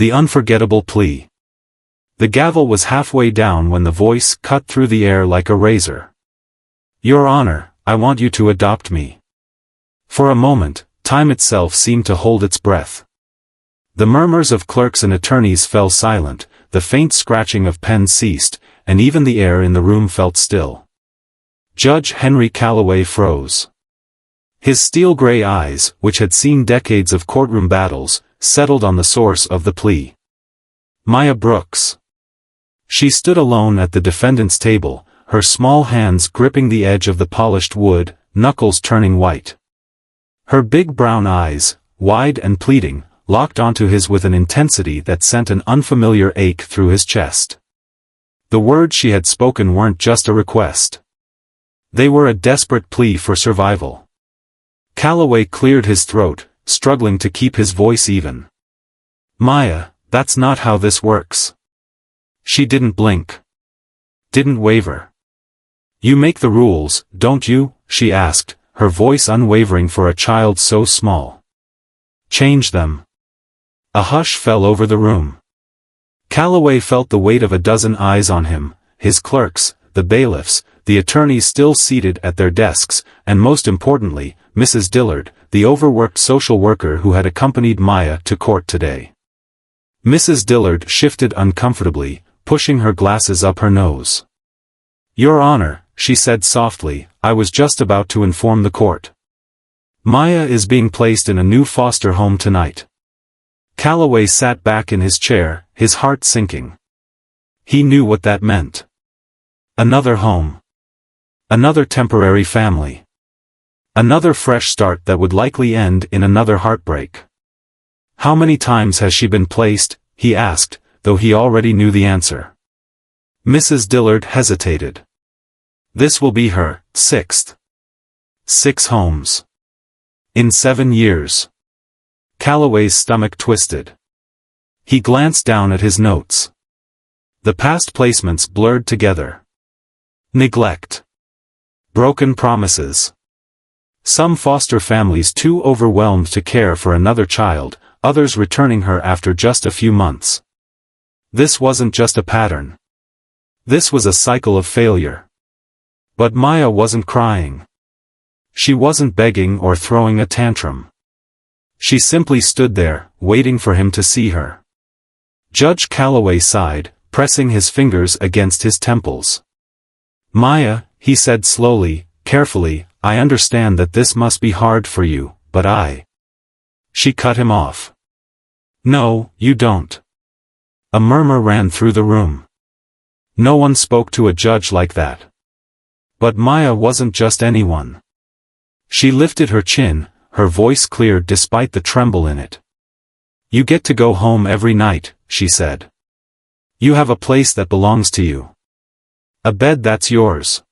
The unforgettable plea. The gavel was halfway down when the voice cut through the air like a razor. Your Honor, I want you to adopt me. For a moment, time itself seemed to hold its breath. The murmurs of clerks and attorneys fell silent, the faint scratching of pens ceased, and even the air in the room felt still. Judge Henry Calloway froze. His steel-gray eyes, which had seen decades of courtroom battles, settled on the source of the plea. Maya Brooks. She stood alone at the defendant's table, her small hands gripping the edge of the polished wood, knuckles turning white. Her big brown eyes, wide and pleading, locked onto his with an intensity that sent an unfamiliar ache through his chest. The words she had spoken weren't just a request. They were a desperate plea for survival. Calloway cleared his throat, struggling to keep his voice even. Maya, that's not how this works. She didn't blink. Didn't waver. You make the rules, don't you? She asked, her voice unwavering for a child so small. Change them. A hush fell over the room. Calloway felt the weight of a dozen eyes on him, his clerks, the bailiffs, the attorneys still seated at their desks, and most importantly, Mrs. Dillard, the overworked social worker who had accompanied Maya to court today. Mrs. Dillard shifted uncomfortably, pushing her glasses up her nose. Your Honor, she said softly, I was just about to inform the court. Maya is being placed in a new foster home tonight. Calloway sat back in his chair, his heart sinking. He knew what that meant. Another home. Another temporary family. Another fresh start that would likely end in another heartbreak. How many times has she been placed? He asked, though he already knew the answer. Mrs. Dillard hesitated. This will be her 6th. 6 homes. In 7 years. Calloway's stomach twisted. He glanced down at his notes. The past placements blurred together. Neglect. Broken promises. Some foster families too overwhelmed to care for another child, others returning her after just a few months. This wasn't just a pattern. This was a cycle of failure. But Maya wasn't crying. She wasn't begging or throwing a tantrum. She simply stood there, waiting for him to see her. Judge Calloway sighed, pressing his fingers against his temples. Maya, he said slowly, carefully, I understand that this must be hard for you, but I... She cut him off. No, you don't. A murmur ran through the room. No one spoke to a judge like that. But Maya wasn't just anyone. She lifted her chin, her voice cleared despite the tremble in it. You get to go home every night, she said. You have a place that belongs to you. A bed that's yours.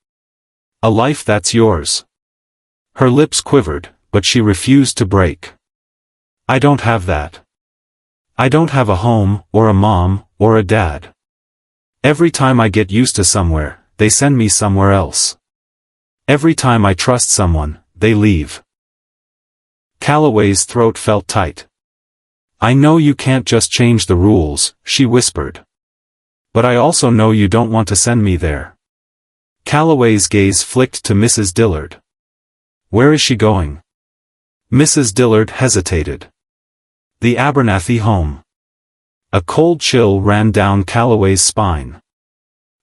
A life that's yours. Her lips quivered, but she refused to break. I don't have that. I don't have a home, or a mom, or a dad. Every time I get used to somewhere, they send me somewhere else. Every time I trust someone, they leave. Calloway's throat felt tight. I know you can't just change the rules, she whispered. But I also know you don't want to send me there. Calloway's gaze flicked to Mrs. Dillard. Where is she going? Mrs. Dillard hesitated. The Abernathy home. A cold chill ran down Calloway's spine.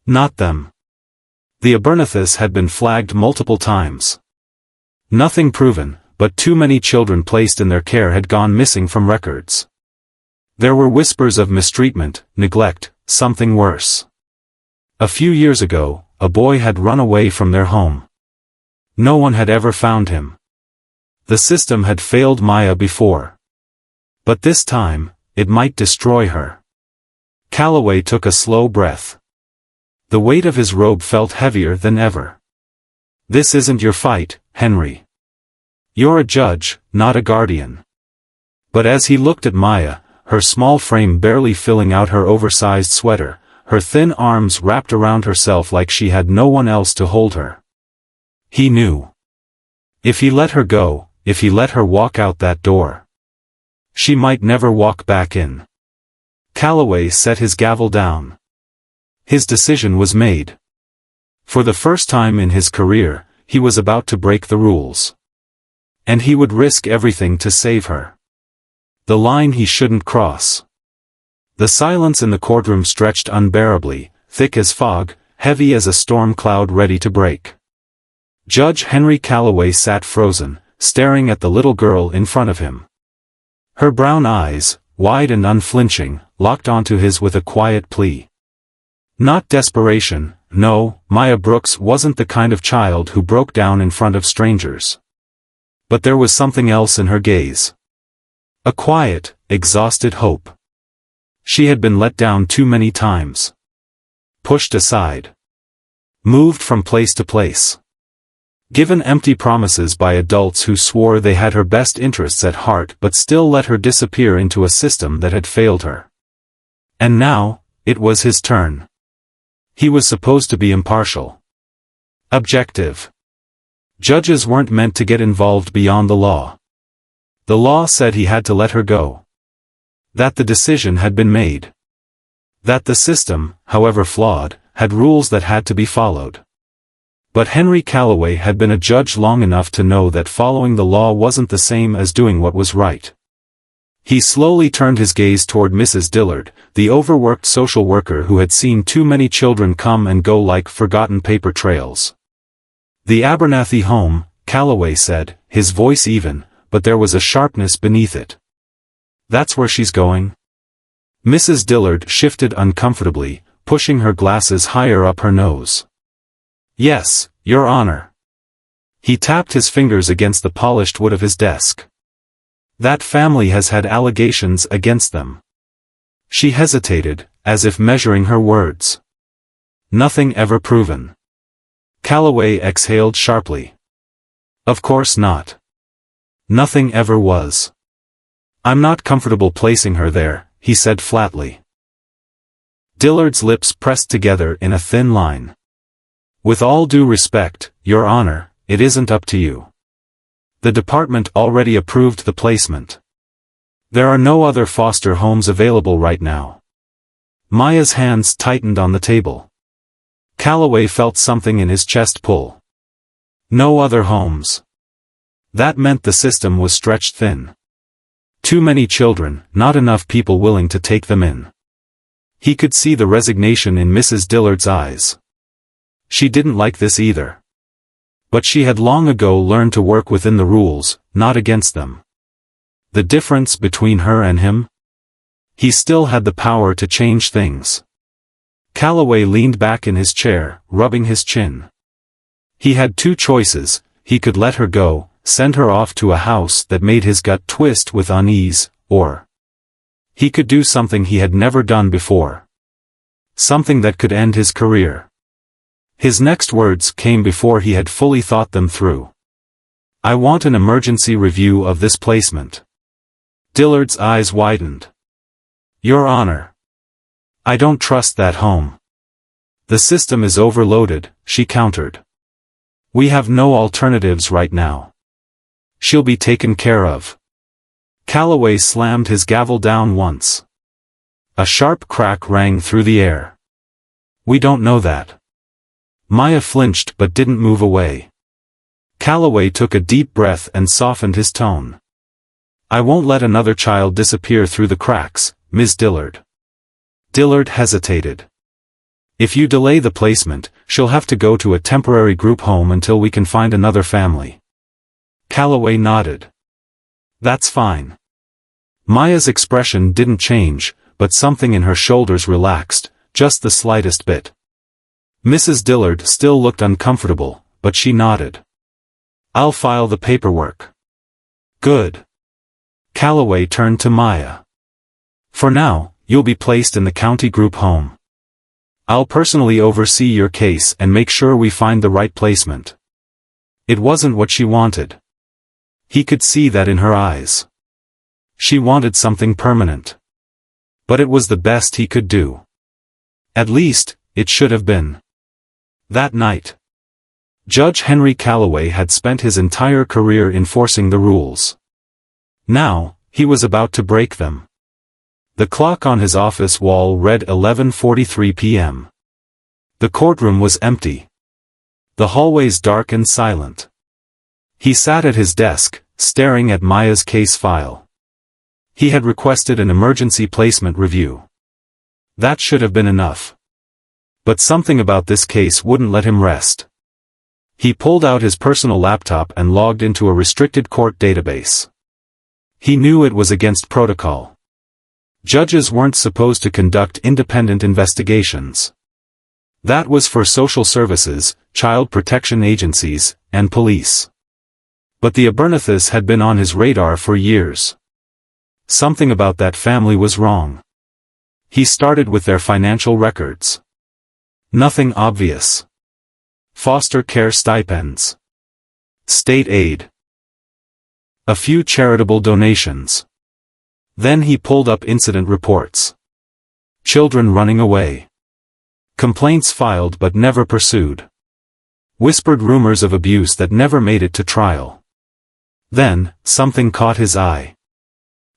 Not them. The Abernathy's had been flagged multiple times. Nothing proven, but too many children placed in their care had gone missing from records. There were whispers of mistreatment, neglect, something worse. A few years ago, a boy had run away from their home. No one had ever found him. The system had failed Maya before. But this time, it might destroy her. Calloway took a slow breath. The weight of his robe felt heavier than ever. This isn't your fight, Henry. You're a judge, not a guardian. But as he looked at Maya, her small frame barely filling out her oversized sweater, her thin arms wrapped around herself like she had no one else to hold her. He knew. If he let her go, if he let her walk out that door, she might never walk back in. Calloway set his gavel down. His decision was made. For the first time in his career, he was about to break the rules. And he would risk everything to save her. The line he shouldn't cross. The silence in the courtroom stretched unbearably, thick as fog, heavy as a storm cloud ready to break. Judge Henry Calloway sat frozen, staring at the little girl in front of him. Her brown eyes, wide and unflinching, locked onto his with a quiet plea. Not desperation, no, Maya Brooks wasn't the kind of child who broke down in front of strangers. But there was something else in her gaze. A quiet, exhausted hope. She had been let down too many times. Pushed aside. Moved from place to place. Given empty promises by adults who swore they had her best interests at heart but still let her disappear into a system that had failed her. And now, it was his turn. He was supposed to be impartial. Objective. Judges weren't meant to get involved beyond the law. The law said he had to let her go. That the decision had been made. That the system, however flawed, had rules that had to be followed. But Henry Calloway had been a judge long enough to know that following the law wasn't the same as doing what was right. He slowly turned his gaze toward Mrs. Dillard, the overworked social worker who had seen too many children come and go like forgotten paper trails. The Abernathy home, Calloway said, his voice even, but there was a sharpness beneath it. That's where she's going? Mrs. Dillard shifted uncomfortably, pushing her glasses higher up her nose. Yes, Your Honor. He tapped his fingers against the polished wood of his desk. That family has had allegations against them. She hesitated, as if measuring her words. Nothing ever proven. Calloway exhaled sharply. Of course not. Nothing ever was. I'm not comfortable placing her there, he said flatly. Dillard's lips pressed together in a thin line. With all due respect, Your Honor, it isn't up to you. The department already approved the placement. There are no other foster homes available right now. Maya's hands tightened on the table. Calloway felt something in his chest pull. No other homes. That meant the system was stretched thin. Too many children, not enough people willing to take them in. He could see the resignation in Mrs. Dillard's eyes. She didn't like this either. But she had long ago learned to work within the rules, not against them. The difference between her and him? He still had the power to change things. Calloway leaned back in his chair, rubbing his chin. He had two choices: he could let her go, send her off to a house that made his gut twist with unease, or he could do something he had never done before. Something that could end his career. His next words came before he had fully thought them through. I want an emergency review of this placement. Dillard's eyes widened. Your Honor. I don't trust that home. The system is overloaded, she countered. We have no alternatives right now. She'll be taken care of. Calloway slammed his gavel down once. A sharp crack rang through the air. We don't know that. Maya flinched but didn't move away. Calloway took a deep breath and softened his tone. I won't let another child disappear through the cracks, Ms. Dillard. Dillard hesitated. If you delay the placement, she'll have to go to a temporary group home until we can find another family. Calloway nodded. That's fine. Maya's expression didn't change, but something in her shoulders relaxed, just the slightest bit. Mrs. Dillard still looked uncomfortable, but she nodded. I'll file the paperwork. Good. Calloway turned to Maya. For now, you'll be placed in the county group home. I'll personally oversee your case and make sure we find the right placement. It wasn't what she wanted. He could see that in her eyes. She wanted something permanent. But it was the best he could do. At least, it should have been. That night, Judge Henry Calloway had spent his entire career enforcing the rules. Now, he was about to break them. The clock on his office wall read 11:43 p.m. The courtroom was empty. The hallways dark and silent. He sat at his desk, staring at Maya's case file. He had requested an emergency placement review. That should have been enough. But something about this case wouldn't let him rest. He pulled out his personal laptop and logged into a restricted court database. He knew it was against protocol. Judges weren't supposed to conduct independent investigations. That was for social services, child protection agencies, and police. But the Abernathy's had been on his radar for years. Something about that family was wrong. He started with their financial records. Nothing obvious. Foster care stipends. State aid. A few charitable donations. Then he pulled up incident reports. Children running away. Complaints filed but never pursued. Whispered rumors of abuse that never made it to trial. Then, something caught his eye.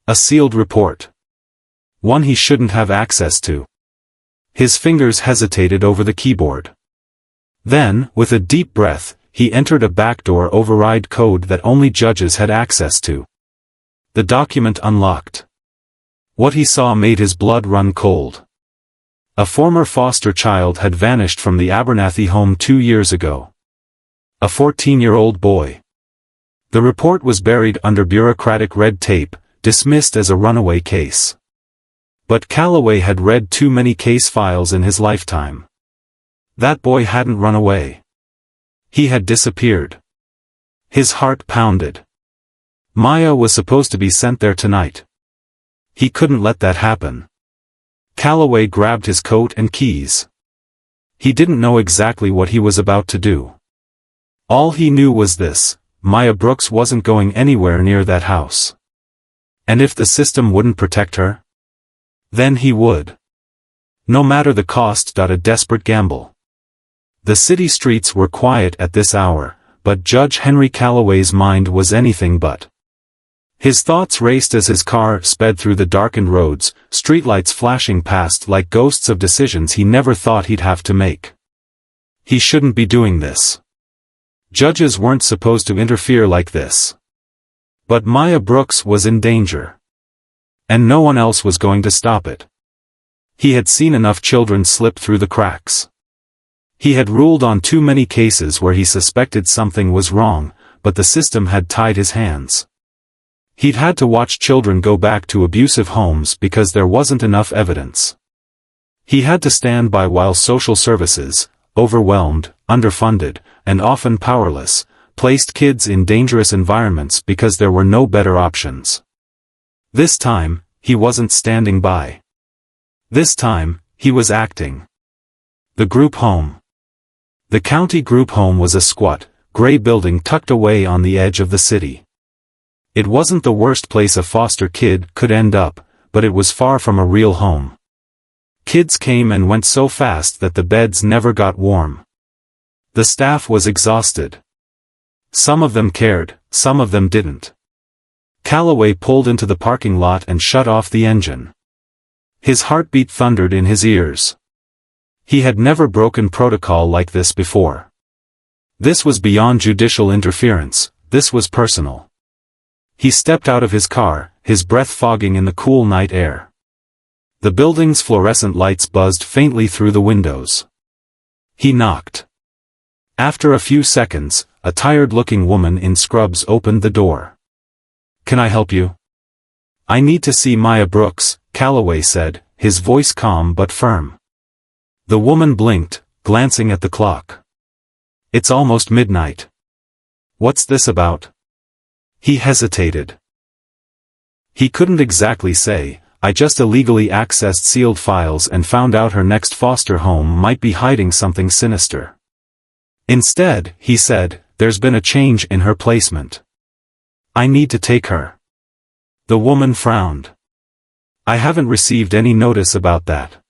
A sealed report. One he shouldn't have access to. His fingers hesitated over the keyboard. Then, with a deep breath, he entered a backdoor override code that only judges had access to. The document unlocked. What he saw made his blood run cold. A former foster child had vanished from the Abernathy home 2 years ago. A 14-year-old boy. The report was buried under bureaucratic red tape, dismissed as a runaway case. But Calloway had read too many case files in his lifetime. That boy hadn't run away. He had disappeared. His heart pounded. Maya was supposed to be sent there tonight. He couldn't let that happen. Calloway grabbed his coat and keys. He didn't know exactly what he was about to do. All he knew was this: Maya Brooks wasn't going anywhere near that house. And if the system wouldn't protect her, then he would. No matter the cost. A desperate gamble. The city streets were quiet at this hour, but Judge Henry Calloway's mind was anything but. His thoughts raced as his car sped through the darkened roads, streetlights flashing past like ghosts of decisions he never thought he'd have to make. He shouldn't be doing this. Judges weren't supposed to interfere like this. But Maya Brooks was in danger. And no one else was going to stop it. He had seen enough children slip through the cracks. He had ruled on too many cases where he suspected something was wrong, but the system had tied his hands. He'd had to watch children go back to abusive homes because there wasn't enough evidence. He had to stand by while social services, overwhelmed, underfunded, and often powerless, placed kids in dangerous environments because there were no better options. This time, he wasn't standing by. This time, he was acting. The group home. The county group home was a squat, gray building tucked away on the edge of the city. It wasn't the worst place a foster kid could end up, but it was far from a real home. Kids came and went so fast that the beds never got warm. The staff was exhausted. Some of them cared, some of them didn't. Calloway pulled into the parking lot and shut off the engine. His heartbeat thundered in his ears. He had never broken protocol like this before. This was beyond judicial interference, this was personal. He stepped out of his car, his breath fogging in the cool night air. The building's fluorescent lights buzzed faintly through the windows. He knocked. After a few seconds, a tired-looking woman in scrubs opened the door. "Can I help you?" "I need to see Maya Brooks," Calloway said, his voice calm but firm. The woman blinked, glancing at the clock. "It's almost midnight." "What's this about?" He hesitated. He couldn't exactly say. "I just illegally accessed sealed files and found out her next foster home might be hiding something sinister." Instead, he said, "There's been a change in her placement. I need to take her." The woman frowned. "I haven't received any notice about that.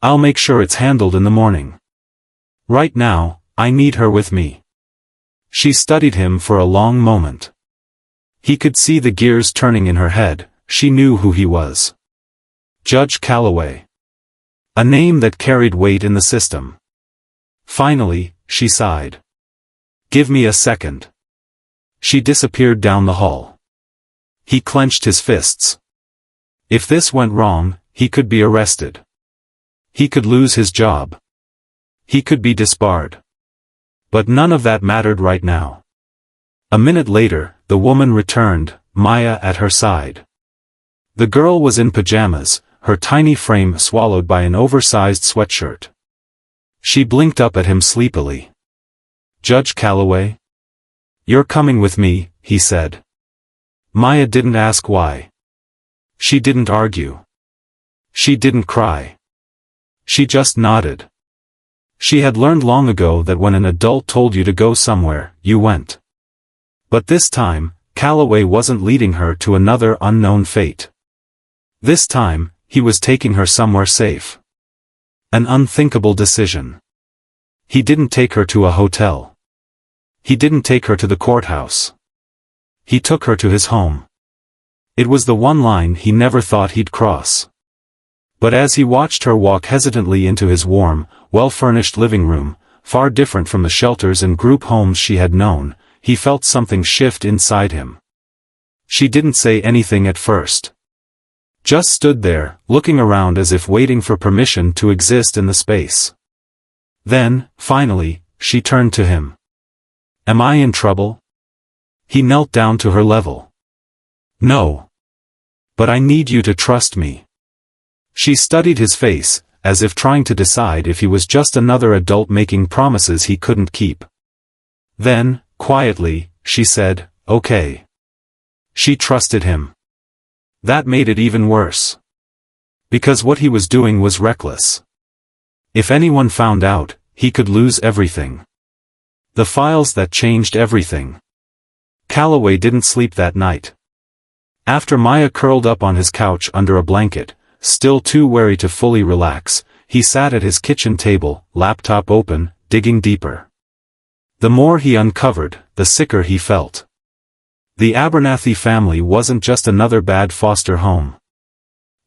I'll make sure it's handled in the morning. Right now, I need her with me." She studied him for a long moment. He could see the gears turning in her head. She knew who he was. Judge Calloway. A name that carried weight in the system. Finally, she sighed. Give me a second. She disappeared down the hall. He clenched his fists. If this went wrong, he could be arrested. He could lose his job. He could be disbarred. But none of that mattered right now. A minute later, the woman returned, Maya at her side. The girl was in pajamas, her tiny frame swallowed by an oversized sweatshirt. She blinked up at him sleepily. Judge Calloway? You're coming with me, he said. Maya didn't ask why. She didn't argue. She didn't cry. She just nodded. She had learned long ago that when an adult told you to go somewhere, you went. But this time, Calloway wasn't leading her to another unknown fate. This time, he was taking her somewhere safe. An unthinkable decision. He didn't take her to a hotel. He didn't take her to the courthouse. He took her to his home. It was the one line he never thought he'd cross. But as he watched her walk hesitantly into his warm, well-furnished living room, far different from the shelters and group homes she had known, he felt something shift inside him. She didn't say anything at first. Just stood there, looking around as if waiting for permission to exist in the space. Then, finally, she turned to him. Am I in trouble? He knelt down to her level. No. But I need you to trust me. She studied his face, as if trying to decide if he was just another adult making promises he couldn't keep. Then, quietly, she said, okay. She trusted him. That made it even worse. Because what he was doing was reckless. If anyone found out, he could lose everything. The files that changed everything. Calloway didn't sleep that night. After Maya curled up on his couch under a blanket, still too wary to fully relax, he sat at his kitchen table, laptop open, digging deeper. The more he uncovered, the sicker he felt. The Abernathy family wasn't just another bad foster home.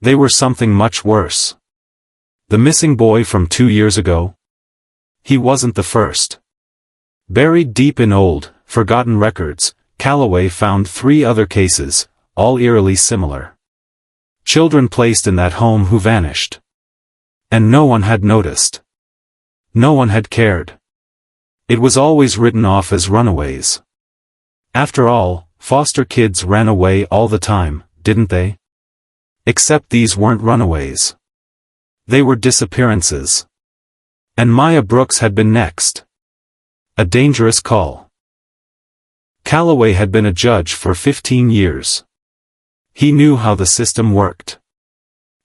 They were something much worse. The missing boy from 2 years ago? He wasn't the first. Buried deep in old, forgotten records, Calloway found 3 other cases, all eerily similar. Children placed in that home who vanished. And no one had noticed. No one had cared. It was always written off as runaways. After all, foster kids ran away all the time, didn't they? Except these weren't runaways. They were disappearances. And Maya Brooks had been next. A dangerous call. Calloway had been a judge for 15 years. He knew how the system worked.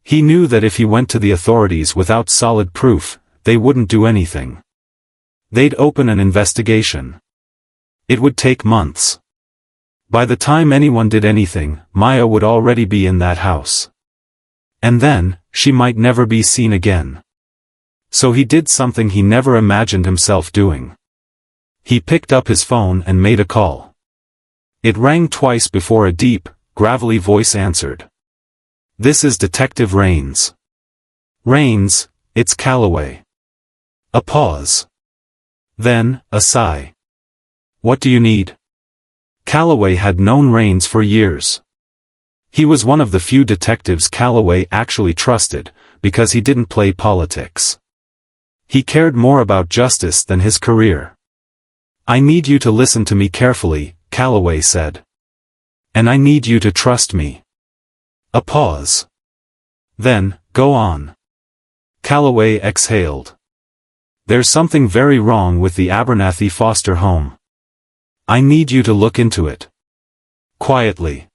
He knew that if he went to the authorities without solid proof, they wouldn't do anything. They'd open an investigation. It would take months. By the time anyone did anything, Maya would already be in that house. And then, she might never be seen again. So he did something he never imagined himself doing. He picked up his phone and made a call. It rang twice before a deep, gravelly voice answered. This is Detective Rains. Rains, it's Calloway. A pause. Then, a sigh. What do you need? Calloway had known Rains for years. He was one of the few detectives Calloway actually trusted, because he didn't play politics. He cared more about justice than his career. I need you to listen to me carefully, Calloway said. And I need you to trust me. A pause. Then, go on. Calloway exhaled. There's something very wrong with the Abernathy foster home. I need you to look into it. Quietly.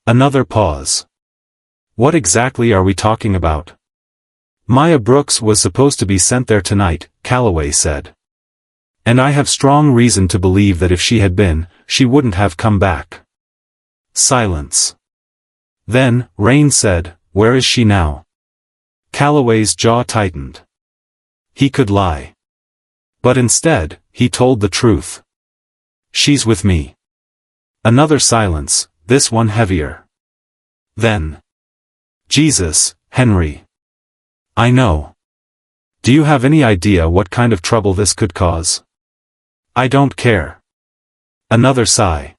Another pause. What exactly are we talking about? Maya Brooks was supposed to be sent there tonight, Calloway said. And I have strong reason to believe that if she had been, she wouldn't have come back. Silence. Then, Rains said, where is she now? Calloway's jaw tightened. He could lie. But instead, he told the truth. She's with me. Another silence, this one heavier. Then. Jesus, Henry. I know. Do you have any idea what kind of trouble this could cause? I don't care. Another sigh.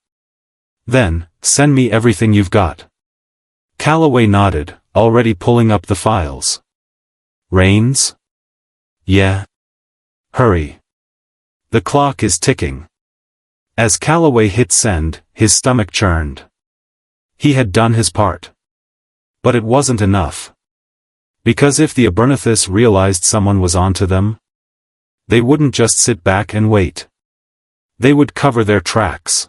Then, send me everything you've got. Calloway nodded, already pulling up the files. Rains? Yeah. Hurry. The clock is ticking. As Calloway hit send, his stomach churned. He had done his part. But it wasn't enough. Because if the Abernethys realized someone was onto them, they wouldn't just sit back and wait. They would cover their tracks.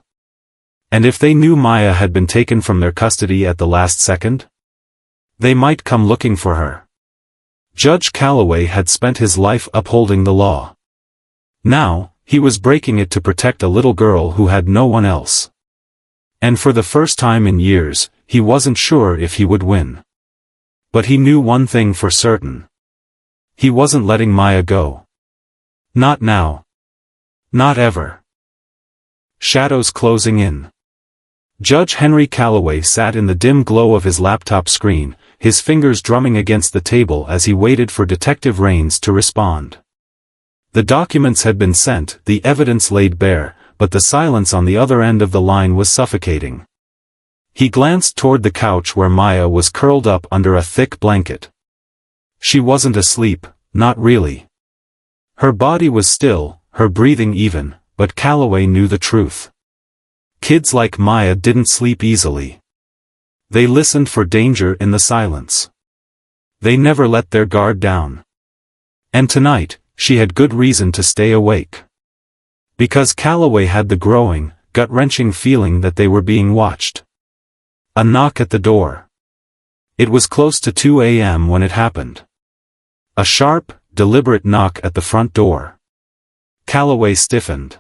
And if they knew Maya had been taken from their custody at the last second, they might come looking for her. Judge Calloway had spent his life upholding the law. Now, he was breaking it to protect a little girl who had no one else. And for the first time in years, he wasn't sure if he would win. But he knew one thing for certain. He wasn't letting Maya go. Not now. Not ever. Shadows closing in. Judge Henry Calloway sat in the dim glow of his laptop screen, his fingers drumming against the table as he waited for Detective Raines to respond. The documents had been sent, the evidence laid bare, but the silence on the other end of the line was suffocating. He glanced toward the couch where Maya was curled up under a thick blanket. She wasn't asleep, not really. Her body was still, her breathing even, but Calloway knew the truth. Kids like Maya didn't sleep easily. They listened for danger in the silence. They never let their guard down. And tonight, she had good reason to stay awake. Because Calloway had the growing, gut-wrenching feeling that they were being watched. A knock at the door. It was close to 2 a.m. when it happened. A sharp, deliberate knock at the front door. Calloway stiffened.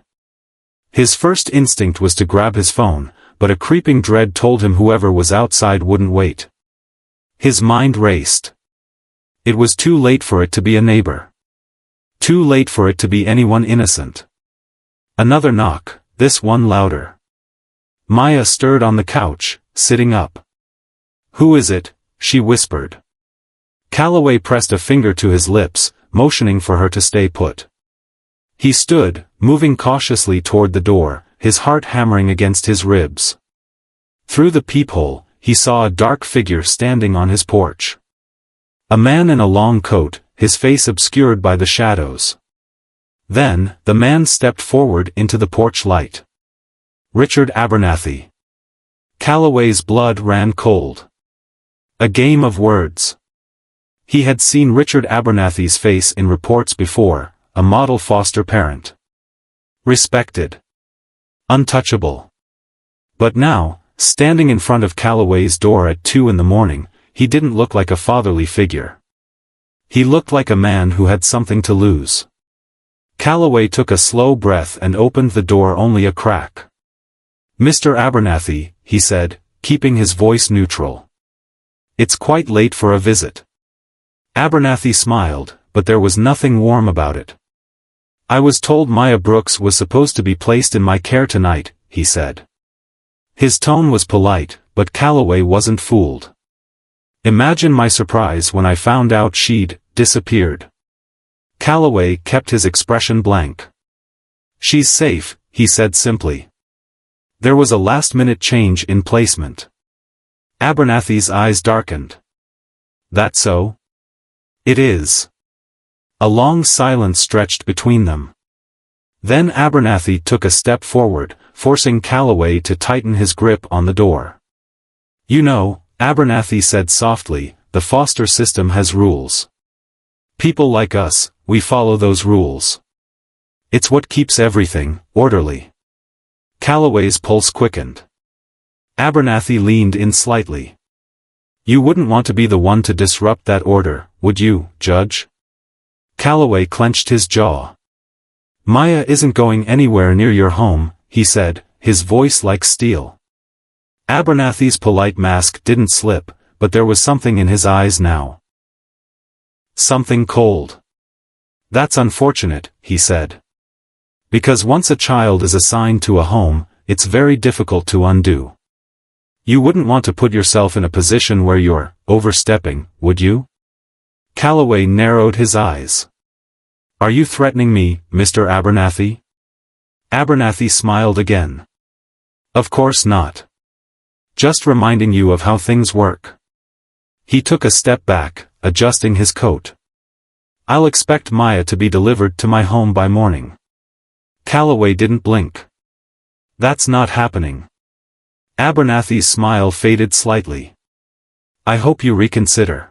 His first instinct was to grab his phone, but a creeping dread told him whoever was outside wouldn't wait. His mind raced. It was too late for it to be a neighbor. Too late for it to be anyone innocent. Another knock, this one louder. Maya stirred on the couch, sitting up. "Who is it?" she whispered. Calloway pressed a finger to his lips, motioning for her to stay put. He stood, moving cautiously toward the door, his heart hammering against his ribs. Through the peephole, he saw a dark figure standing on his porch. A man in a long coat, his face obscured by the shadows. Then, the man stepped forward into the porch light. Richard Abernathy. Calloway's blood ran cold. A game of words. He had seen Richard Abernathy's face in reports before, a model foster parent. Respected. Untouchable. But now, standing in front of Calloway's door at 2 in the morning, he didn't look like a fatherly figure. He looked like a man who had something to lose. Calloway took a slow breath and opened the door only a crack. "Mr. Abernathy," he said, keeping his voice neutral. "It's quite late for a visit." Abernathy smiled, but there was nothing warm about it. "I was told Maya Brooks was supposed to be placed in my care tonight," he said. His tone was polite, but Calloway wasn't fooled. "Imagine my surprise when I found out she'd disappeared." Calloway kept his expression blank. "She's safe," he said simply. There was a last-minute change in placement. Abernathy's eyes darkened. "That so?" "It is." A long silence stretched between them. Then Abernathy took a step forward, forcing Calloway to tighten his grip on the door. "You know," Abernathy said softly, "the foster system has rules. People like us, we follow those rules. It's what keeps everything orderly." Calloway's pulse quickened. Abernathy leaned in slightly. "You wouldn't want to be the one to disrupt that order, would you, Judge?" Calloway clenched his jaw. "Maya isn't going anywhere near your home," he said, his voice like steel. Abernathy's polite mask didn't slip, but there was something in his eyes now. Something cold. "That's unfortunate," he said. "Because once a child is assigned to a home, it's very difficult to undo. You wouldn't want to put yourself in a position where you're overstepping, would you? Calloway narrowed his eyes. Are you threatening me, Mr. Abernathy? Abernathy smiled again. Of course not. Just reminding you of how things work. He took a step back, adjusting his coat. I'll expect Maya to be delivered to my home by morning. Calloway didn't blink. That's not happening. Abernathy's smile faded slightly. I hope you reconsider.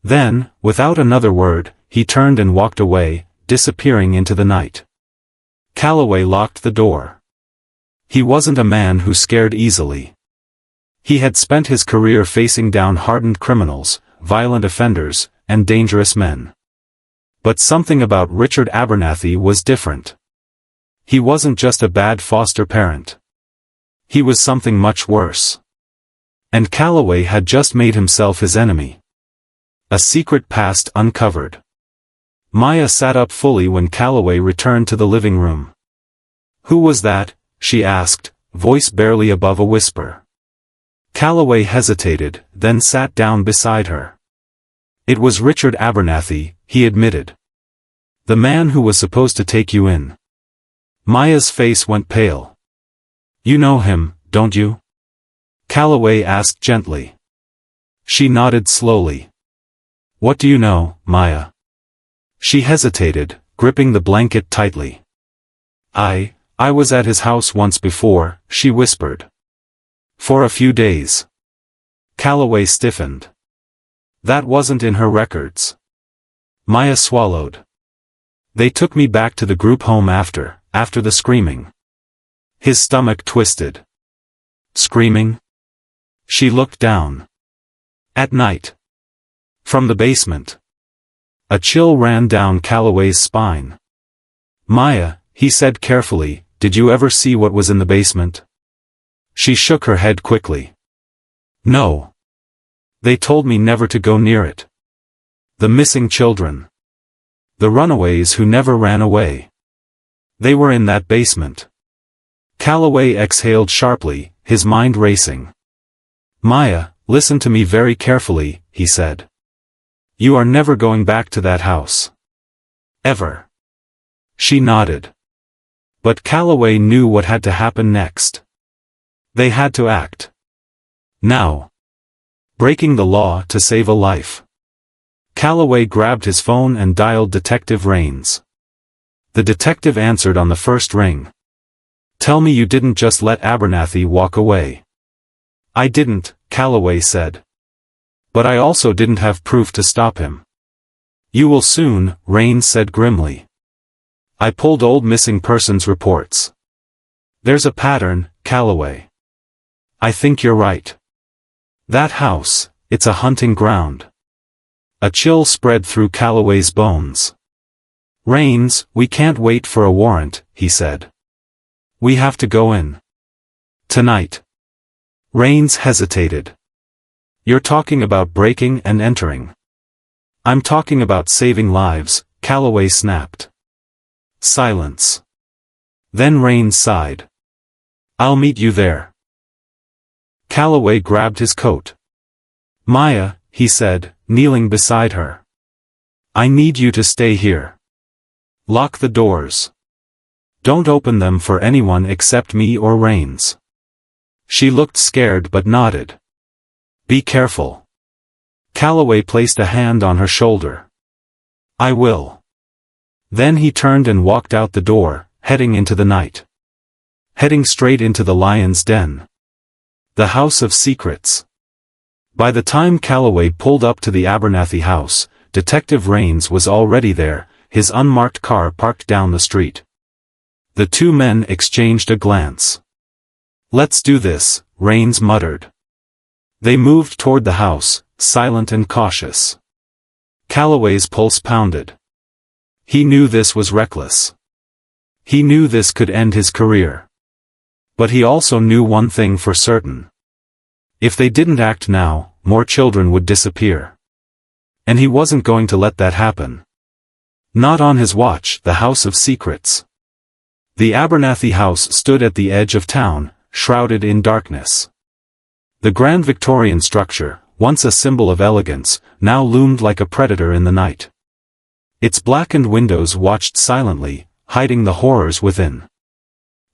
Then, without another word, he turned and walked away, disappearing into the night. Calloway locked the door. He wasn't a man who scared easily. He had spent his career facing down hardened criminals, violent offenders, and dangerous men. But something about Richard Abernathy was different. He wasn't just a bad foster parent. He was something much worse. And Calloway had just made himself his enemy. A secret past uncovered. Maya sat up fully when Calloway returned to the living room. Who was that? She asked, voice barely above a whisper. Calloway hesitated, then sat down beside her. It was Richard Abernathy, he admitted. The man who was supposed to take you in. Maya's face went pale. You know him, don't you? Calloway asked gently. She nodded slowly. What do you know, Maya? She hesitated, gripping the blanket tightly. I was at his house once before, she whispered. For a few days. Calloway stiffened. That wasn't in her records. Maya swallowed. They took me back to the group home after the screaming. His stomach twisted. Screaming? She looked down. At night. From the basement. A chill ran down Calloway's spine. Maya, he said carefully, did you ever see what was in the basement? She shook her head quickly. No. They told me never to go near it. The missing children. The runaways who never ran away. They were in that basement. Calloway exhaled sharply, his mind racing. Maya, listen to me very carefully, he said. You are never going back to that house. Ever. She nodded. But Calloway knew what had to happen next. They had to act. Now. Breaking the law to save a life. Calloway grabbed his phone and dialed Detective Rains. The detective answered on the first ring. Tell me you didn't just let Abernathy walk away. I didn't, Calloway said. But I also didn't have proof to stop him. You will soon, Rains said grimly. I pulled old missing persons reports. There's a pattern, Calloway. I think you're right. That house, it's a hunting ground. A chill spread through Calloway's bones. Rains, we can't wait for a warrant, he said. We have to go in. Tonight. Rains hesitated. You're talking about breaking and entering. I'm talking about saving lives, Calloway snapped. Silence. Then Rains sighed. I'll meet you there. Calloway grabbed his coat. Maya, he said, kneeling beside her. I need you to stay here. Lock the doors. Don't open them for anyone except me or Rains. She looked scared but nodded. Be careful. Calloway placed a hand on her shoulder. I will. Then he turned and walked out the door, heading into the night. Heading straight into the lion's den. The House of Secrets. By the time Calloway pulled up to the Abernathy house, Detective Rains was already there, his unmarked car parked down the street. The two men exchanged a glance. Let's do this, Rains muttered. They moved toward the house, silent and cautious. Calloway's pulse pounded. He knew this was reckless. He knew this could end his career. But he also knew one thing for certain. If they didn't act now, more children would disappear. And he wasn't going to let that happen. Not on his watch. The House of Secrets. The Abernathy house stood at the edge of town, shrouded in darkness. The grand Victorian structure, once a symbol of elegance, now loomed like a predator in the night. Its blackened windows watched silently, hiding the horrors within.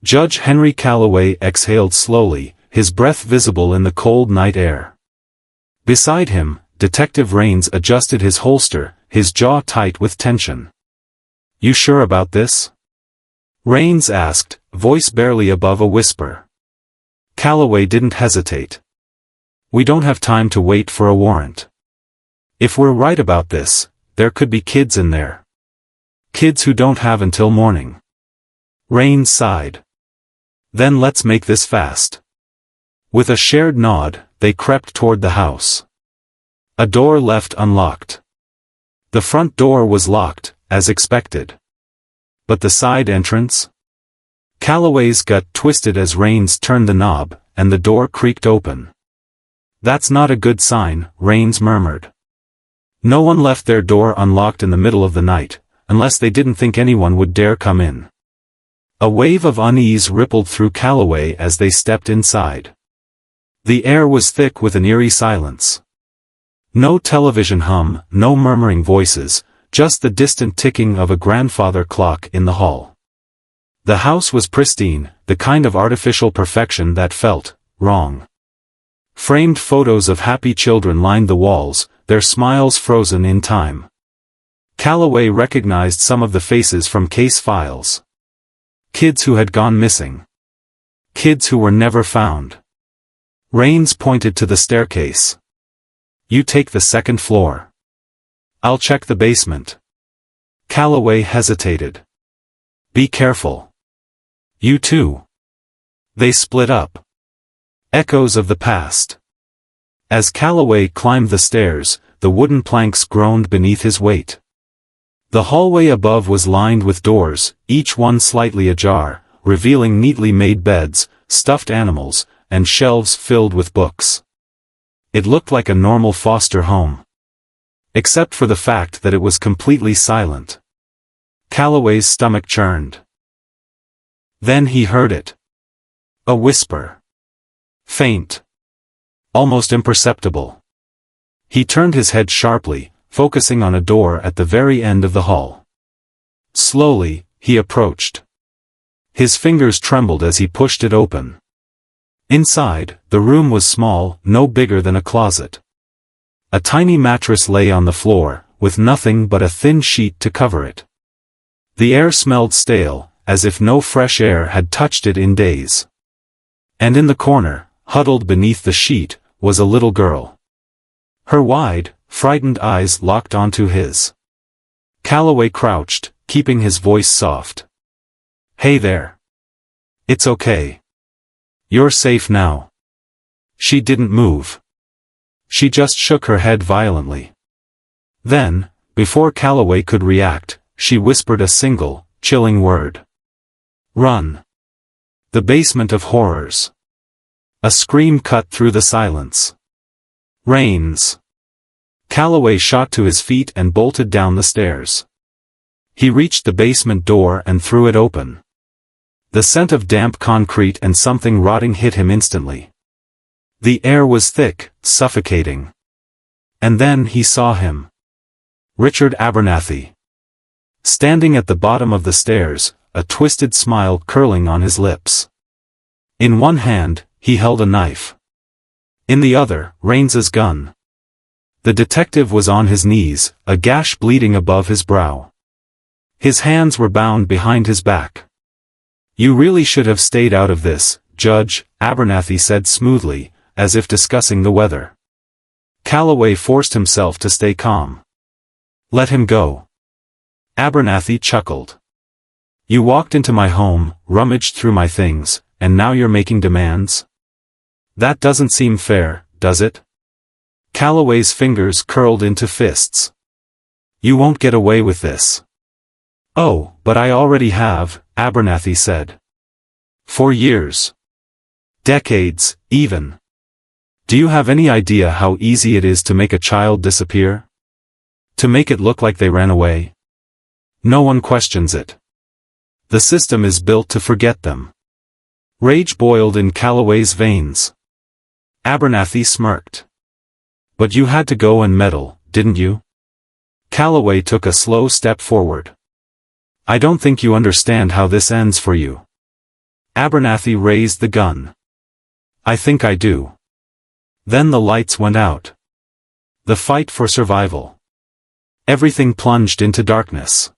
Judge Henry Calloway exhaled slowly, his breath visible in the cold night air. Beside him, Detective Raines adjusted his holster, his jaw tight with tension. "You sure about this?" Raines asked, voice barely above a whisper. Calloway didn't hesitate. "We don't have time to wait for a warrant. If we're right about this, there could be kids in there. Kids who don't have until morning." Raines sighed. "Then let's make this fast." With a shared nod, they crept toward the house. A door left unlocked. The front door was locked, as expected. But the side entrance? Calloway's gut twisted as Raines turned the knob, and the door creaked open. "That's not a good sign," Raines murmured. No one left their door unlocked in the middle of the night, unless they didn't think anyone would dare come in. A wave of unease rippled through Calloway as they stepped inside. The air was thick with an eerie silence. No television hum, no murmuring voices, just the distant ticking of a grandfather clock in the hall. The house was pristine, the kind of artificial perfection that felt wrong. Framed photos of happy children lined the walls, their smiles frozen in time. Calloway recognized some of the faces from case files. Kids who had gone missing. Kids who were never found. Raines pointed to the staircase. "You take the second floor. I'll check the basement." Calloway hesitated. "Be careful. You too." They split up. Echoes of the past. As Calloway climbed the stairs, the wooden planks groaned beneath his weight. The hallway above was lined with doors, each one slightly ajar, revealing neatly made beds, stuffed animals, and shelves filled with books. It looked like a normal foster home. Except for the fact that it was completely silent. Calloway's stomach churned. Then he heard it. A whisper. Faint. Almost imperceptible. He turned his head sharply, focusing on a door at the very end of the hall. Slowly, he approached. His fingers trembled as he pushed it open. Inside, the room was small, no bigger than a closet. A tiny mattress lay on the floor, with nothing but a thin sheet to cover it. The air smelled stale, as if no fresh air had touched it in days. And in the corner, huddled beneath the sheet, was a little girl. Her wide, frightened eyes locked onto his. Calloway crouched, keeping his voice soft. "Hey there. It's okay. You're safe now." She didn't move. She just shook her head violently. Then, before Calloway could react, she whispered a single, chilling word. "Run." The basement of horrors. A scream cut through the silence. "Raines." Calloway shot to his feet and bolted down the stairs. He reached the basement door and threw it open. The scent of damp concrete and something rotting hit him instantly. The air was thick, suffocating. And then he saw him. Richard Abernathy. Standing at the bottom of the stairs, a twisted smile curling on his lips. In one hand, he held a knife. In the other, Raines's gun. The detective was on his knees, a gash bleeding above his brow. His hands were bound behind his back. "You really should have stayed out of this, Judge," Abernathy said smoothly, as if discussing the weather. Calloway forced himself to stay calm. "Let him go." Abernathy chuckled. "You walked into my home, rummaged through my things, and now you're making demands? That doesn't seem fair, does it?" Calloway's fingers curled into fists. "You won't get away with this." "Oh, but I already have," Abernathy said. "For years. Decades, even. Do you have any idea how easy it is to make a child disappear? To make it look like they ran away? No one questions it. The system is built to forget them." Rage boiled in Calloway's veins. Abernathy smirked. But you had to go and meddle, didn't you? Calloway took a slow step forward. I don't think you understand how this ends for you. Abernathy raised the gun. I think I do. Then the lights went out. The fight for survival. Everything plunged into darkness.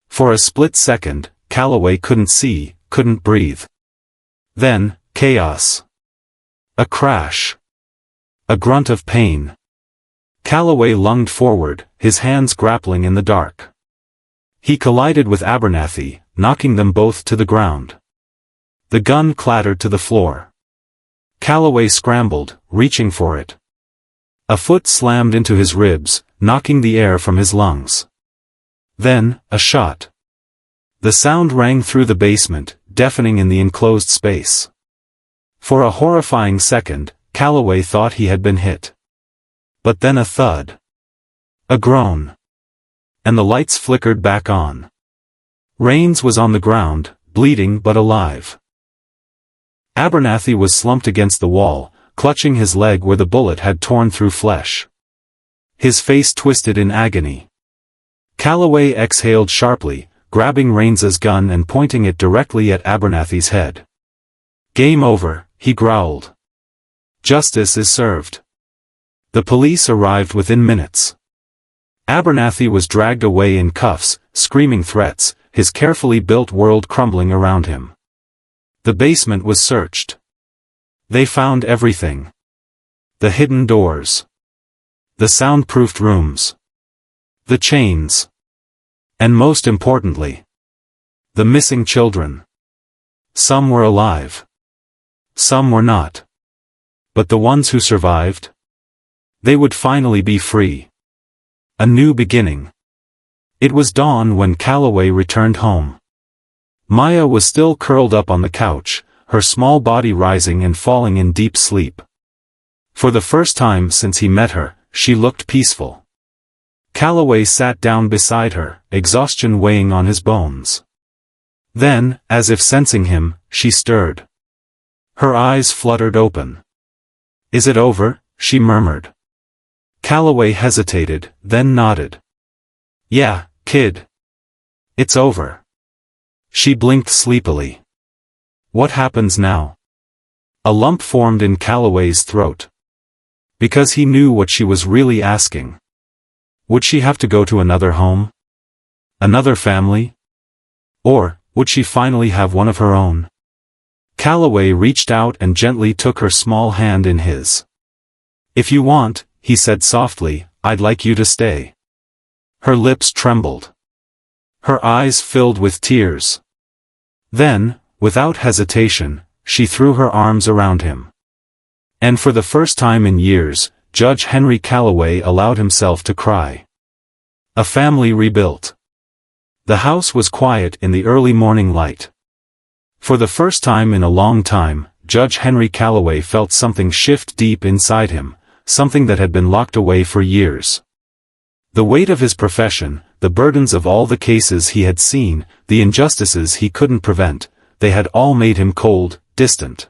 For a split second, Calloway couldn't see, couldn't breathe. Then, chaos. A crash. A grunt of pain. Calloway lunged forward, his hands grappling in the dark. He collided with Abernathy, knocking them both to the ground. The gun clattered to the floor. Calloway scrambled, reaching for it. A foot slammed into his ribs, knocking the air from his lungs. Then, a shot. The sound rang through the basement, deafening in the enclosed space. For a horrifying second, Calloway thought he had been hit. But then a thud. A groan. And the lights flickered back on. Rains was on the ground, bleeding but alive. Abernathy was slumped against the wall, clutching his leg where the bullet had torn through flesh. His face twisted in agony. Calloway exhaled sharply, grabbing Rains's gun and pointing it directly at Abernathy's head. Game over, he growled. Justice is served. The police arrived within minutes. Abernathy was dragged away in cuffs, screaming threats, his carefully built world crumbling around him. The basement was searched. They found everything. The hidden doors. The soundproofed rooms. The chains. And most importantly, the missing children. Some were alive. Some were not. But the ones who survived? They would finally be free. A new beginning. It was dawn when Calloway returned home. Maya was still curled up on the couch, her small body rising and falling in deep sleep. For the first time since he met her, she looked peaceful. Calloway sat down beside her, exhaustion weighing on his bones. Then, as if sensing him, she stirred. Her eyes fluttered open. Is it over? She murmured. Calloway hesitated, then nodded. Yeah, kid. It's over. She blinked sleepily. What happens now? A lump formed in Calloway's throat. Because he knew what she was really asking. Would she have to go to another home? Another family? Or, would she finally have one of her own? Calloway reached out and gently took her small hand in his. If you want, he said softly, I'd like you to stay. Her lips trembled. Her eyes filled with tears. Then, without hesitation, she threw her arms around him. And for the first time in years, Judge Henry Calloway allowed himself to cry. A family rebuilt. The house was quiet in the early morning light. For the first time in a long time, Judge Henry Calloway felt something shift deep inside him, something that had been locked away for years. The weight of his profession, the burdens of all the cases he had seen, the injustices he couldn't prevent, they had all made him cold, distant.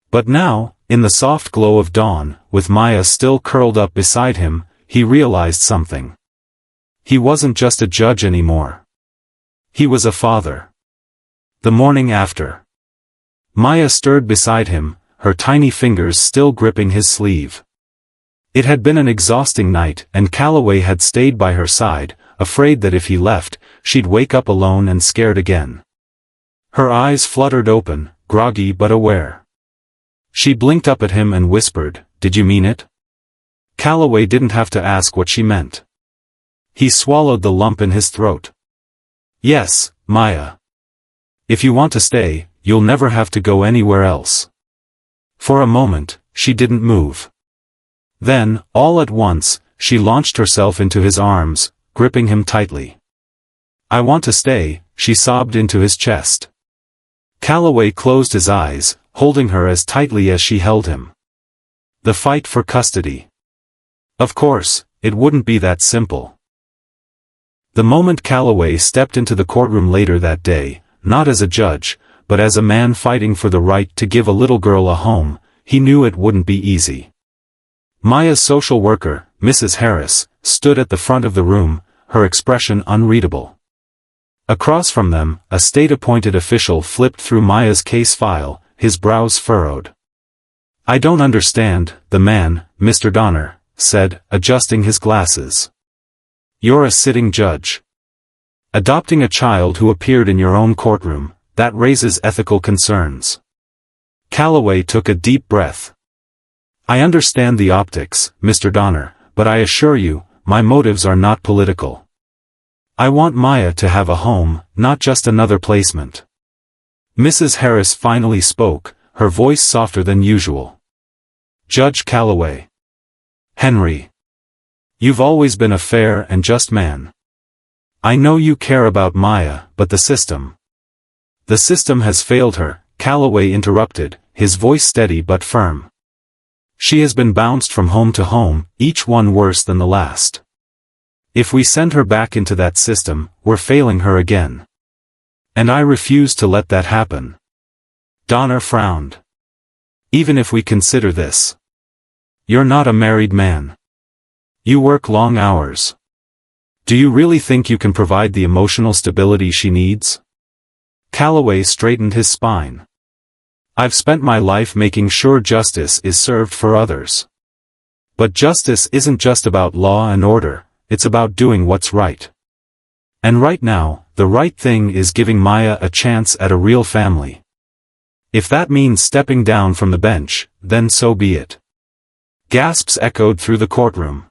But now, in the soft glow of dawn, with Maya still curled up beside him, he realized something. He wasn't just a judge anymore. He was a father. The morning after. Maya stirred beside him, her tiny fingers still gripping his sleeve. It had been an exhausting night, and Calloway had stayed by her side, afraid that if he left, she'd wake up alone and scared again. Her eyes fluttered open, groggy but aware. She blinked up at him and whispered, "Did you mean it?" Calloway didn't have to ask what she meant. He swallowed the lump in his throat. "Yes, Maya. If you want to stay, you'll never have to go anywhere else." For a moment, she didn't move. Then, all at once, she launched herself into his arms, gripping him tightly. "I want to stay," she sobbed into his chest. Calloway closed his eyes, holding her as tightly as she held him. The fight for custody. Of course, it wouldn't be that simple. The moment Calloway stepped into the courtroom later that day, not as a judge, but as a man fighting for the right to give a little girl a home, he knew it wouldn't be easy. Maya's social worker, Mrs. Harris, stood at the front of the room, her expression unreadable. Across from them, a state-appointed official flipped through Maya's case file, his brows furrowed. "I don't understand," the man, Mr. Donner, said, adjusting his glasses. "You're a sitting judge. Adopting a child who appeared in your own courtroom, that raises ethical concerns." Calloway took a deep breath. "I understand the optics, Mr. Donner, but I assure you, my motives are not political. I want Maya to have a home, not just another placement." Mrs. Harris finally spoke, her voice softer than usual. "Judge Calloway. Henry. You've always been a fair and just man. I know you care about Maya, but the system. The system has failed her," Calloway interrupted, his voice steady but firm. "She has been bounced from home to home, each one worse than the last. If we send her back into that system, we're failing her again. And I refuse to let that happen." Donner frowned. "Even if we consider this. You're not a married man. You work long hours. Do you really think you can provide the emotional stability she needs?" Calloway straightened his spine. "I've spent my life making sure justice is served for others. But justice isn't just about law and order, it's about doing what's right. And right now, the right thing is giving Maya a chance at a real family. If that means stepping down from the bench, then so be it." Gasps echoed through the courtroom.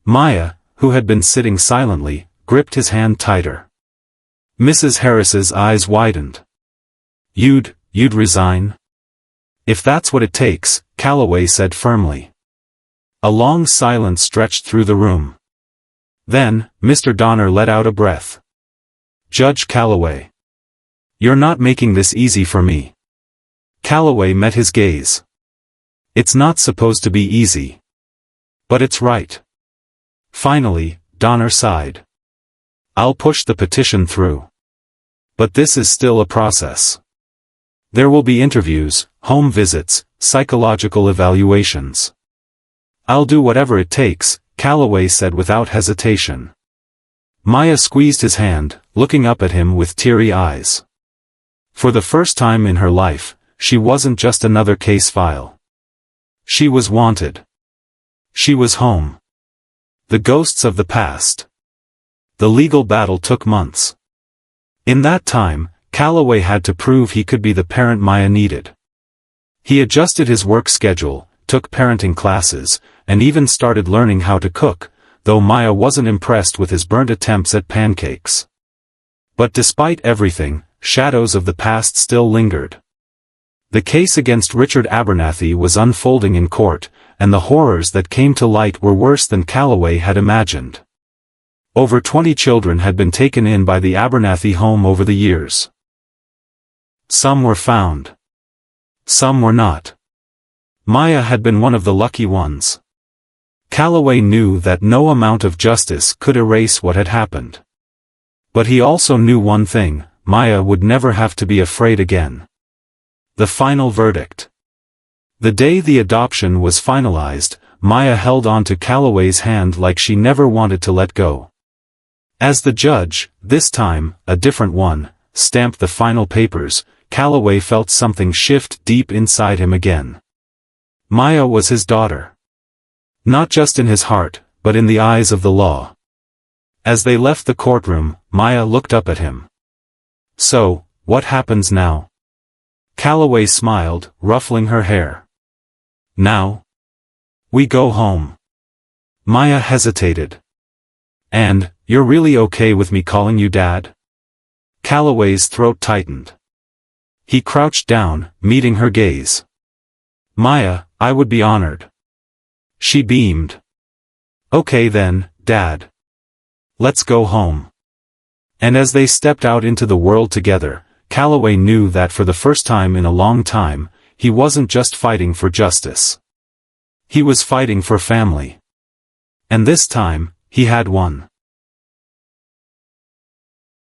Maya, who had been sitting silently, gripped his hand tighter. Mrs. Harris's eyes widened. You'd resign?" "If that's what it takes," Calloway said firmly. A long silence stretched through the room. Then, Mr. Donner let out a breath. "Judge Calloway. You're not making this easy for me." Calloway met his gaze. "It's not supposed to be easy. But it's right." Finally, Donner sighed. "I'll push the petition through. But this is still a process. There will be interviews, home visits, psychological evaluations. I'll do whatever it takes," Calloway said without hesitation. Maya squeezed his hand, looking up at him with teary eyes. For the first time in her life, she wasn't just another case file. She was wanted. She was home. The ghosts of the past. The legal battle took months. In that time, Calloway had to prove he could be the parent Maya needed. He adjusted his work schedule, took parenting classes, and even started learning how to cook, though Maya wasn't impressed with his burnt attempts at pancakes. But despite everything, shadows of the past still lingered. The case against Richard Abernathy was unfolding in court, and the horrors that came to light were worse than Calloway had imagined. Over 20 children had been taken in by the Abernathy home over the years. Some were found. Some were not. Maya had been one of the lucky ones. Calloway knew that no amount of justice could erase what had happened. But he also knew one thing: Maya would never have to be afraid again. The final verdict. The day the adoption was finalized, Maya held on to Calloway's hand like she never wanted to let go. As the judge, this time, a different one, stamped the final papers, Calloway felt something shift deep inside him again. Maya was his daughter. Not just in his heart, but in the eyes of the law. As they left the courtroom, Maya looked up at him. "So, what happens now?" Calloway smiled, ruffling her hair. "Now? We go home." Maya hesitated. "And, you're really okay with me calling you Dad?" Calloway's throat tightened. He crouched down, meeting her gaze. "Maya, I would be honored." She beamed. "Okay then, Dad. Let's go home." And as they stepped out into the world together, Calloway knew that for the first time in a long time, he wasn't just fighting for justice. He was fighting for family. And this time, he had won.